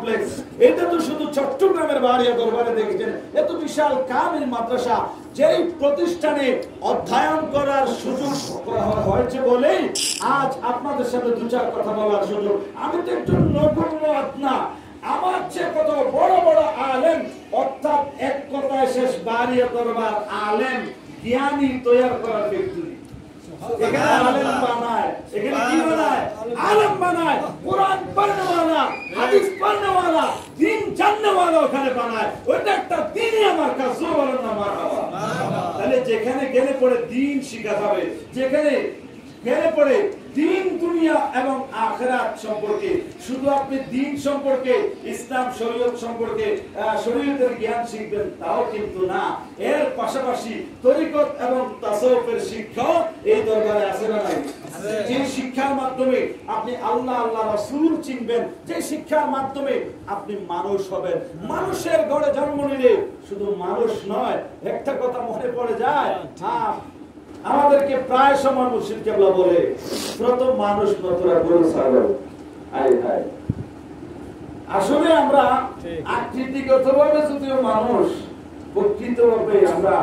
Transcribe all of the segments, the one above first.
Complex, এটা তো শুধু চট্টগ্রামের বাড়িয়া দরবারে দেখেছেন, এত বিশাল কামিল মাদ্রাসা, যেই প্রতিষ্ঠানে অধ্যয়ন করার সুযোগ হয়েছে বলেই আজ আপনাদের সাথে দু চার কথা বলার সুযোগ। আমি তো একটু নগণ্য না, আমার চেয়ে কত বড় বড় আলেম, অর্থাৎ এক কথায় শেষ বাড়িয়া দরবার আলেম জ্ঞানী তৈরি করার ব্যক্তি। এখানে আলেম বানায়, এখানে কি বানায়? আলেম বানায়, কোরআন পড়নেওয়ালা, হাদিস পড়নেওয়ালা, দ্বীন জাননেওয়ালা ওখানে বানায়। ওইটা একটা দ্বীনই আমার কাছে বলেন না মারহাবা। তাহলে যেখানে গেলে পরে দ্বীন শিখা যাবে, যেখানে গেলে পরে দ্বীন দুনিয়া এবং আখিরাত সম্পর্কে, শুধু আপনি দ্বীন সম্পর্কে, ইসলাম শরীয়ত সম্পর্কে শরীয়তের জ্ঞান শিখবেন তাও কিন্তু না, এর পাশাপাশি তরিকত এবং তাসাউফের শিক্ষা এই দরবারে আছে না নাই? যে শিক্ষার মাধ্যমে আপনি আল্লাহ আল্লাহ রাসূল চিনবেন, যে শিক্ষার মাধ্যমে আপনি মানুষ হবেন। মানুষের ঘরে জন্ম নিলে শুধু মানুষ নয়, একটা কথা মনে পড়ে যায়, আমাদেরকে প্রায় সময় মুর্শিদ কেবলা বলে, প্রথম মানুষ নতুন গরু ছাগল। আসলে আমরা আকৃতিগতভাবে যদিও মানুষ, প্রকৃতভাবে আমরা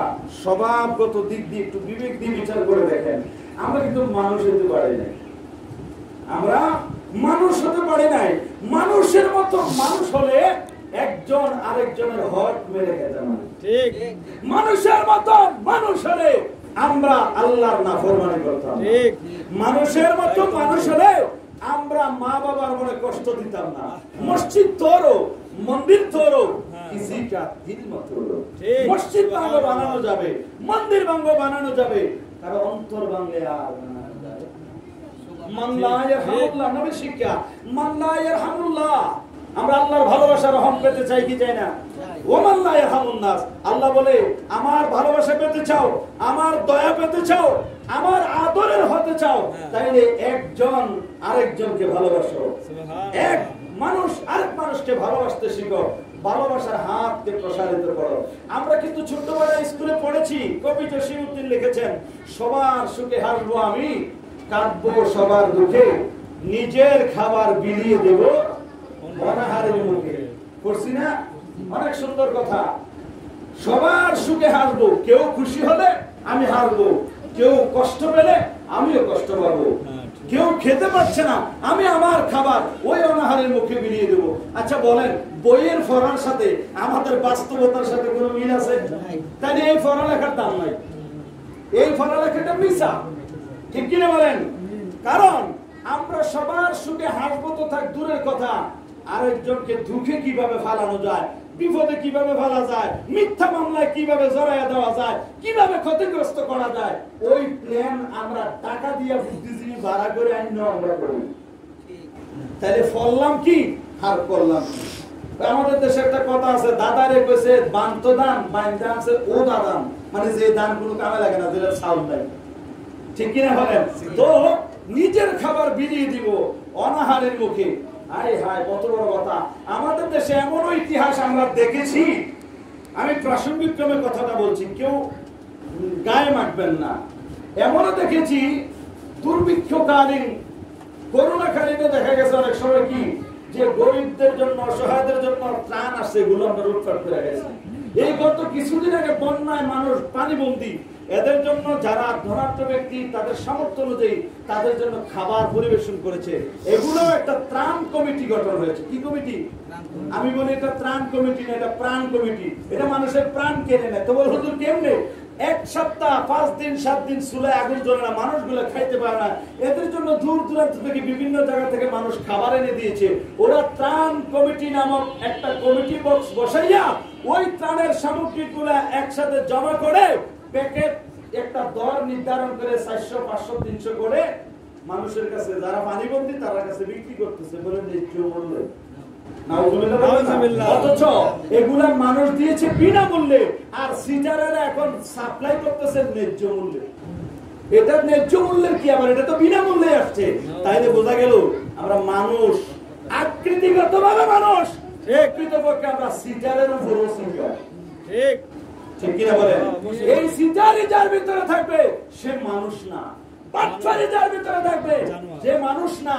স্বভাবগত দিক দিয়ে একটু বিবেক দিয়ে বিচার করে দেখেন, আমরা কিন্তু মানুষ হতে পারি নাই। আমরা মানুষ হতে পারি নাই। মানুষের মতো মানুষ হলে একজন আরেকজনের হক মেরে খেতে পারে। ঠিক, মানুষের মতো মানুষ হলে আমরা আল্লাহর নাফরমানি করতাম। ঠিক, মানুষের মতো মানুষ হলে আমরা মা বাবার মনে কষ্ট দিতাম না। মসজিদ তোরো, মন্দির তোরো, কিসি কা দিল মত তোরো। মসজিদ ভাঙো বানানো যাবে, মন্দির ভাঙো বানানো যাবে, কারণ অন্তর ভাঙলে আর বানানো যাবে। মান লা ইয়ারহামুল্লাহ, নবী শিক্ষা, মান লা ইয়ারহামুল্লাহ। আমরা আল্লাহর ভালোবাসা রহম পেতে চাই কি চাই না? ওমান লা ইয়ারহামুন নাস, আল্লাহ বলে আমার ভালোবাসা পেতে চাও, আমার দয়া পেতে চাও, আমার আদরের হতে চাও, তাইলে একজন আরেকজনকে ভালোবাসো। এক মানুষ আরেক মানুষকে ভালোবাসতে শিখো, ভালোবাসার হাতকে প্রসারিত করো। আমরা কিন্তু ছোটবেলায় স্কুলে পড়েছি, কবি জসিমউদ্দিন লিখেছেন, সবার সুখে হাসবো আমি, কাঁদবো সবার দুঃখে, নিজের খাবার বিলিয়ে দেব অনাহারের মুখে। পড়ছি না? অনেক সুন্দর কথা। সবার সুখে হাসবো, কেউ খুশি হলে আমি হাসবো, কেউ কষ্ট পেলে আমিও কষ্ট পাবো, কেউ খেতে পারছে না আমি আমার খাবার ওই অনাহারের মুখে বিলিয়ে দেবো। আচ্ছা বলেন, বইয়ের পড়ার সাথে আমাদের বাস্তবতার সাথে কোনো মিল আছে? তাই এই পড়ালেখার দাম নাই, এই পড়ালেখাটা মিশা, ঠিক কিনা বলেন? কারণ আমরা সবার সুখে হাসবো তো থাক দূরের কথা, আরেকজনকে দুঃখে কিভাবে ফালানো যায়, বিপদে কিভাবে ফেলা যায়, মিথ্যা মামলায় কিভাবে জড়াইয়া দেওয়া যায়, কিভাবে ক্ষতিগ্রস্ত করা যায়, ওই প্ল্যান আমরা টাকা দিয়ে বুদ্ধিজীবী ভাড়া করে আইন আমরা করি। তাহলে ফললাম কি আর করলাম কি? আমাদের দেশে একটা কথা আছে, দাদারে কইছে বান্ত দান, বাইন্দা আছে ও দাদান, মানে যে দান কোনো কামে লাগে না, যেটা চাউল নাই। ঠিক কিনা বলেন? তো নিজের খাবার বিলিয়ে দিব অনাহারের মুখে। হায় হায়, কত বড় কথা। আমাদের দেশে এমন ইতিহাস আমরা দেখেছি, আমি প্রাসঙ্গিক ক্রমে কথাটা বলছি, কেউ গায়ে মাখবেন না। এমনও দেখেছি দুর্ভিক্ষকালীন, করোনাকালীনে দেখা গেছে অনেক সময় কি যে গরিবদের জন্য, অসহায়দের জন্য ত্রাণ আসছে, এগুলো আমরা লুটপাট করে গেছি। এই গত কিছুদিন আগে বন্যায় মানুষ পানিবন্দী, এদের জন্য যারা ধনাঢ্য ব্যক্তি তাদের সামর্থ্য অনুযায়ী তাদের জন্য খাবার পরিবেশন করেছে। এগুলো একটা ত্রাণ কমিটি গঠন হয়েছে। কি কমিটি? আমি বলি এটা ত্রাণ কমিটি না, এটা প্রাণ কমিটি। এটা মানুষের প্রাণ কেড়ে নেয়। তো বল হুজুর কেমনে? এক সপ্তাহ 5 দিন 7 দিন চুলায় আগুন জ্বলে না, মানুষগুলো খাইতে পারে না, এদের জন্য দূর দূরান্ত থেকে বিভিন্ন জায়গা থেকে মানুষ খাবার এনে দিয়েছে। ওরা ত্রাণ কমিটি নামক একটা কমিটি বক্স বসাইয়া ওই ত্রাণের সামগ্রীগুলো একসাথে জমা করে প্যাকেট একটা দর নির্ধারণ করে 400 500 300 করে মানুষের কাছে, যারা পানিবন্দী তার কাছে বিক্রি করতেছে, বলে ন্যায্য মূল্যে। অথচ এগুলা মানুষ দিয়েছে বিনামূল্যে, আর সিটারেরা এখন সাপ্লাই করতেছে ন্যায্য মূল্যে। এটা ন্যায্য মূল্যের কি আবার? এটা তো বিনামূল্যে আসছে। তাইলে বোঝা গেল আমরা মানুষ, আকৃতিগতভাবে মানুষ, প্রকৃতপক্ষে আমরা সিটারের উপরও সিটার। ঠিক ঠিক কিনা বলেন? এই সিটারই যার ভিতরে থাকবে সে মানুষ না, বাচ্চারই যার ভিতরে থাকবে যে মানুষ না,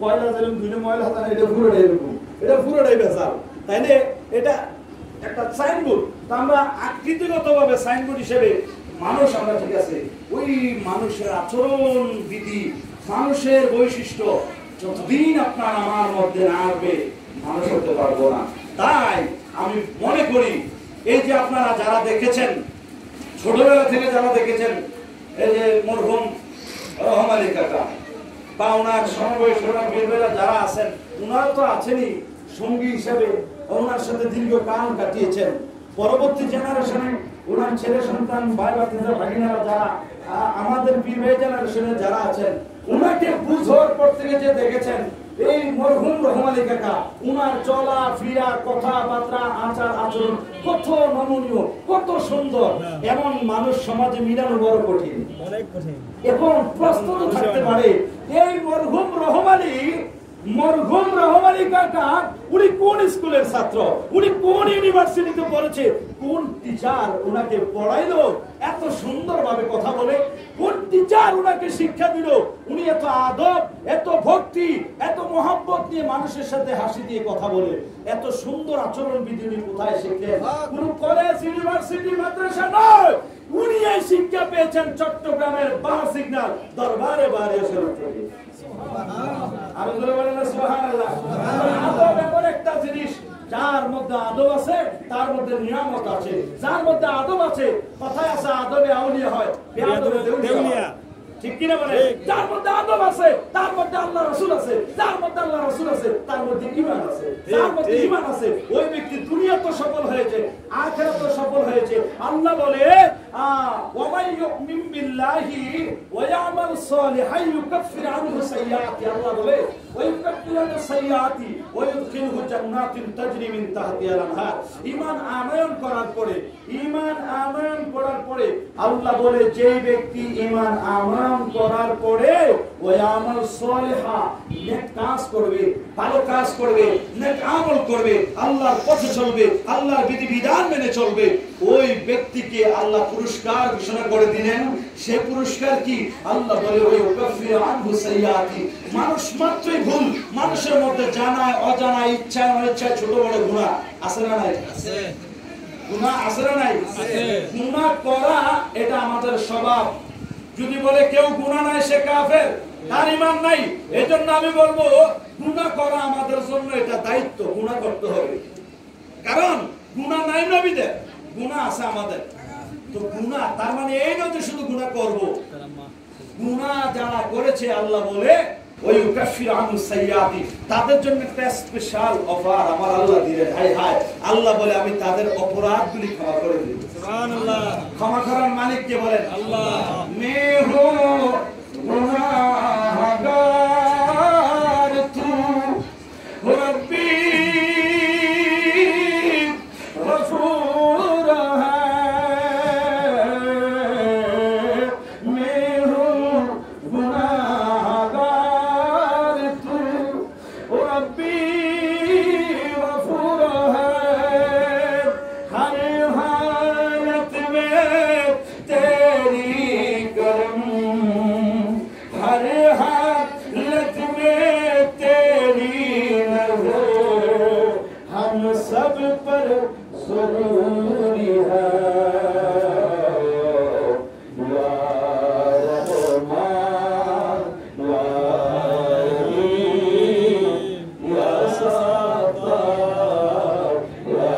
কয়লা যেরকম দুটো ময়লা থাকে এটা পুরোটাই এরকম, এটা পুরোটাই ভেজাল, তাইলে এটা একটা সাইনবোর্ড। তা আমরা আকৃতিগতভাবে সাইনবোর্ড হিসেবে মানুষ আমরা, ঠিক আছে, ওই মানুষের আচরণ বিধি, মানুষের বৈশিষ্ট্য যতদিন আপনার আমার মধ্যে না আসবে মানুষ হতে পারবো না। তাই আমি মনে করি এই যে আপনারা যারা দেখেছেন, ছোটবেলা থেকে যারা দেখেছেন, এই যে মরহুম রহম আলী কাকা বা ওনার সমবয়সীরা বীরবেলা যারা আছেন, ওনারা তো আছেনই সঙ্গী হিসেবে, ওনার সাথে দীর্ঘকাল কাটিয়েছেন। পরবর্তী জেনারেশনে ওনার ছেলে সন্তান, ভাই ভাতিজা, ভাগিনারা যারা আমাদের বীরবেলা জেনারেশনে যারা আছেন, ওনাকে বুঝ হওয়ার পর থেকে যে দেখেছেন এই মরহুম রহম আলী কাকা, উনার চলা ফিরা, কথাবার্তা, আচার আচরণ কত নমনীয়, কত সুন্দর, এমন মানুষ সমাজে মিলানো বড় কঠিন, অনেক কঠিন। এখন প্রশ্ন তো থাকতে পারে, এই মরহুম রহম আলী কাকা উনি কোন স্কুলের ছাত্র, উনি কোন ইউনিভার্সিটিতে পড়েছে, কোন টিচার উনাকে পড়াইলো, এত সুন্দরভাবে কথা বলে, কোন টিচার উনাকে শিক্ষা দিল, উনি এত আদব, এত ভক্তি, এত মহব্বত নিয়ে মানুষের সাথে হাসি দিয়ে কথা বলে, এত সুন্দর আচরণ বিধি উনি কোথায় শিখলেন? কোন কলেজ, ইউনিভার্সিটি, মাদ্রাসা নয়, উনি এই শিক্ষা পেয়েছেন চট্টগ্রামের বাস সিগন্যাল দরবারে বারে থেকে। আদব এমন একটা জিনিস, যার মধ্যে আদব আছে তার মধ্যে নিয়ামত আছে, যার মধ্যে আদব আছে, কথায় আছে আদবে আউলিয়া হয়, বেআদবে দেউলিয়া, ঠিক কিনা বলে? যার মধ্যে আদব আছে তার মধ্যে আল্লাহ রাসূল আছে, যার মধ্যে আল্লাহ রাসূল আছে তার মধ্যে ঈমান আছে, যার মধ্যে ঈমান আছে ওই ব্যক্তি দুনিয়া তো সফল হয়েছে, আখিরাত তো সফল হয়েছে। আল্লাহ বলে ওয়া মান ইউমিন বিল্লাহি ওয়া ইয়ামাল সালিহান ইউকাফির আনহু সাইয়্যাতি, আল্লাহ বলে ওয়া ইউকাফির আনহু সাইয়্যাতি ওয়া ইউদখিলহু জান্নাতিন তাজরি মিন তাহতিহাল আনহার। ঈমান আনয়ন করার পরে, ঈমান আনয়ন করার পরে আল্লাহ বলে যেই ব্যক্তি ঈমান আনয়ন করার পরে ওই আমল সালিহা, নেক কাজ করবে, ভালো কাজ করবে, নেক আমল করবে, আল্লাহর পথে চলবে, আল্লাহর বিধিবিধান মেনে চলবে, ওই ব্যক্তিকে আল্লাহ পুরস্কার ঘোষণা করে দিলেন। সে পুরস্কার কি? আল্লাহ বলে ওই ইউকাফির আনহু সাইয়্যাতি। মানুষ মাত্রই ভুল, মানুষের মধ্যে জানায় অজানায়, ইচ্ছায় অনিচ্ছায় ছোট বড় গুনাহ আছে না নাই? আছে। গুনাহ আছে না নাই? আছে। গুনাহ করা এটা আমাদের স্বভাব। যদি বলে কেউ গুনাহ নাই সে কাফের, তার ঈমান নাই, এজন্য আমি বলবো গুনাহ করা আমাদের জন্য এটা দায়িত্ব, গুনাহ করতে হবে। কারণ গুনাহ নাই নবীদের, গুনাহ আছে আমাদের। তো গুনাহ তার মানে এই নয় যে শুধু গুনাহ করব, গুনাহ যারা করেছে আল্লাহ বলে ওই ইউকাফির আনহু সাইয়্যাতি, তাদের জন্য একটা স্পেশাল অফার আমার আল্লাহ দিলেন। হায় হায়, আল্লাহ বলে আমি তাদের অপরাধগুলি ক্ষমা করে দিই। সুবহানাল্লাহ। ক্ষমা করার মালিক কে বলেন? আল্লাহ। মে হো গুনাহগার তু রব্বি গফুর হ্যায়, মে হো গুনাহগার তু রব্বি গফুর হ্যায়, হর হালত মে তেরি করম, हर हालत में तेरी नज़र हम सब पर ज़रूरी है, या रहमान या रहीम या सत्तार या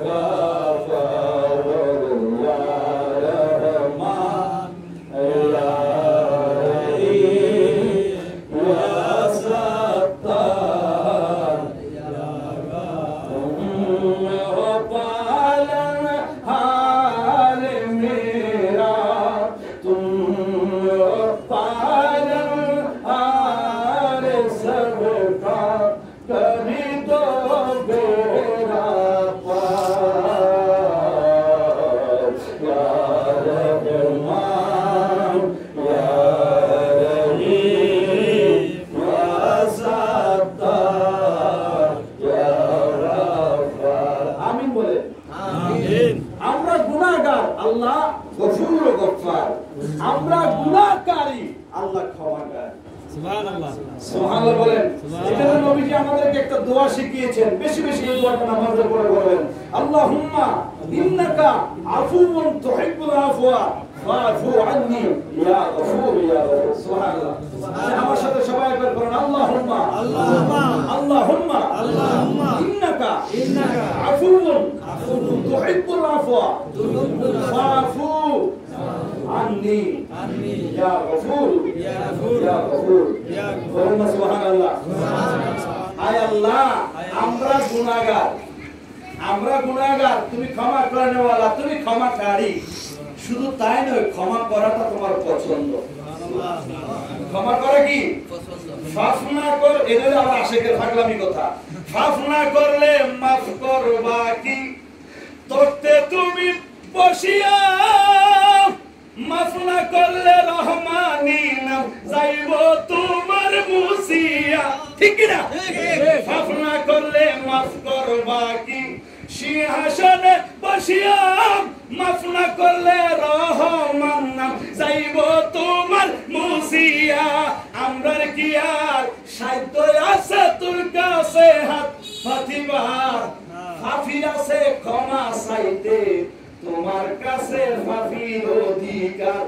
गफ्फार या रहमान या আমরা গুনাহকারী, আল্লাহ ক্ষমাকার। সুবহানাল্লাহ সুবহানাল্লাহ বলেন। এজন্য নবীজি আমাদেরকে একটা দোয়া শিখিয়েছেন, বেশি বেশি এই দোয়াটা নামাজের পরে বলেন, আল্লাহুম্মা ইন্নাকা আফুউন তুহিব্বুল আফওয়া ফাআফু আন্নি ইয়া গফুর ইয়া গফুর। সুবহানাল্লাহ। আমার সাথে সবাই একবার বলেন, আল্লাহুম্মা আল্লাহুম্মা আল্লাহুম্মা আল্লাহুম্মা ইন্নাকা ইন্নাকা আফুউন আফুউন তুহিব্বুল আফওয়া তুহিব্বুল আফওয়া ফাআফু আন্নি আন্নি ইয়া গফুর ইয়া গফুর ইয়া গফুর। ইয়া গফুর। বলেন না সুবহানাল্লাহ। আয় আল্লাহ, আমরা গুনাহগার, আমরা গুনাহগার, তুমি ক্ষমা করেনওয়ালা, তুমি ক্ষমাকারী। শুধু তাই নয়, ক্ষমা করাটা তোমার পছন্দ। ক্ষমা করা কি পছন্দ? মাফ না কর, এটা আবার আশিকের পাগলামি কথা। মাফ না করলে মাফ করবা কি, তোতে তুমি বসিয়া, মাফ না করলে রহমানি নাম যাইব তোমার মুসিয়া। ঠিক কি না? মাফ না করলে মাফ করবা কি, সিংহাসনে বসিয়া, মাফ না করলে রহমান নাম যাইব তোমার মুসিয়া। আমরার কি আর সাধ্য আছে তোর কাছে হাত পাতিবার, ফাফির আছে ক্ষমা চাইতে তোমার কাছে ফাফির অধিকার।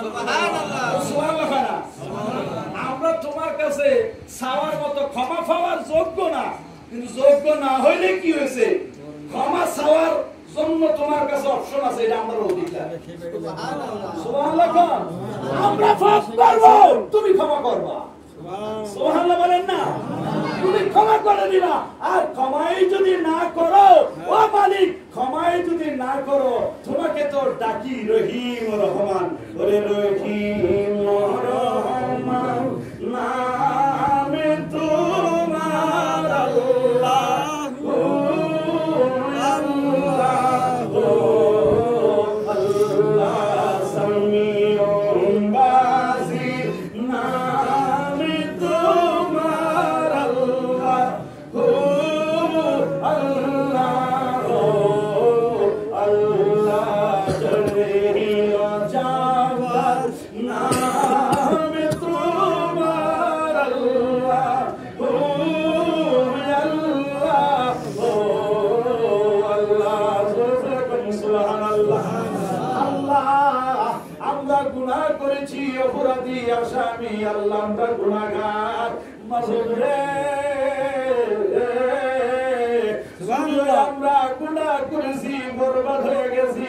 সুবহানাল্লাহ সুবহানাল্লাহ। আমরা তোমার কাছে চাওয়ার মতো ক্ষমা পাওয়ার যোগ্য না, কিন্তু যোগ্য না হইলে কি হয়েছে, ক্ষমা চাওয়ার জন্য তোমার কাছে অপশন আছে, এটা আমাদের অধিকার। সুবহানাল্লাহ। আমরা পাপ করব, তুমি ক্ষমা করবা। সুবহানাল্লাহ বলেন না? তুমি ক্ষমা করে দিবা। আর ক্ষমাই যদি না করো, ও মালিক, ক্ষমাই যদি না করো, তোমাকে তো ডাকি রহিম রহমান। ওরে রহিম রহমান নামে তোমার আল্লাহ, ও আল্লাহ, ও আল্লাহ, সামিউন বাসির নামে তোমার আল্লাহ, ও আল্লাহ, ও আল্লাহ, জলিল জাবার নামে তোমার আল্লাহ, ও আল্লাহ, ও আল্লাহ। সুবহানাল্লাহ। আল্লাহ, আমরা গুনাহ করেছি, অপরাধী আসামি, আল্লাহ আমরা গুনাহগার, মাসুদ রে। আমরা গুনাহ করেছি, বরবাদ হয়ে গেছি।